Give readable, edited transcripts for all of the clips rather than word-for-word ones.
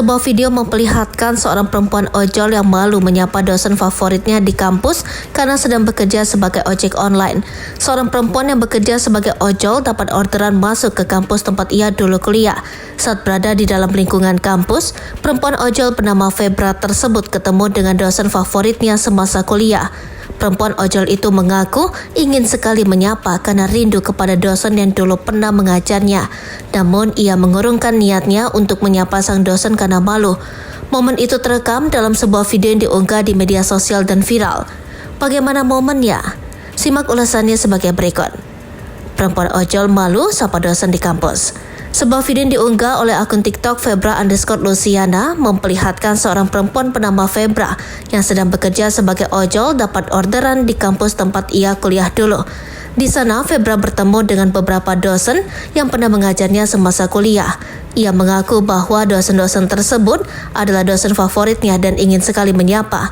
Sebuah video memperlihatkan seorang perempuan ojol yang malu menyapa dosen favoritnya di kampus karena sedang bekerja sebagai ojek online. Seorang perempuan yang bekerja sebagai ojol dapat orderan masuk ke kampus tempat ia dulu kuliah. Saat berada di dalam lingkungan kampus, perempuan ojol bernama Febra tersebut ketemu dengan dosen favoritnya semasa kuliah. Perempuan ojol itu mengaku ingin sekali menyapa karena rindu kepada dosen yang dulu pernah mengajarnya. Namun ia mengurungkan niatnya untuk menyapa sang dosen karena malu. Momen itu terekam dalam sebuah video yang diunggah di media sosial dan viral. Bagaimana momennya? Simak ulasannya sebagai berikut. Perempuan ojol malu sapa dosen di kampus. Sebuah video yang diunggah oleh akun TikTok Febra_Luciana memperlihatkan seorang perempuan bernama Febra yang sedang bekerja sebagai ojol dapat orderan di kampus tempat ia kuliah dulu. Di sana, Febra bertemu dengan beberapa dosen yang pernah mengajarnya semasa kuliah. Ia mengaku bahwa dosen-dosen tersebut adalah dosen favoritnya dan ingin sekali menyapa.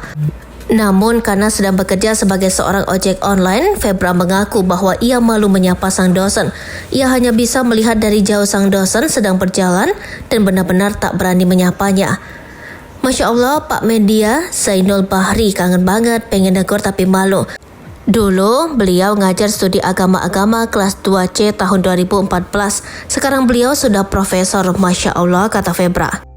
Namun karena sedang bekerja sebagai seorang ojek online, Febra mengaku bahwa ia malu menyapa sang dosen. Ia hanya bisa melihat dari jauh sang dosen sedang berjalan dan benar-benar tak berani menyapanya. Masya Allah, Pak Media, Zainul Bahri kangen banget, pengen negur tapi malu. Dulu beliau ngajar studi agama-agama kelas 2C tahun 2014. Sekarang beliau sudah profesor, Masya Allah, kata Febra.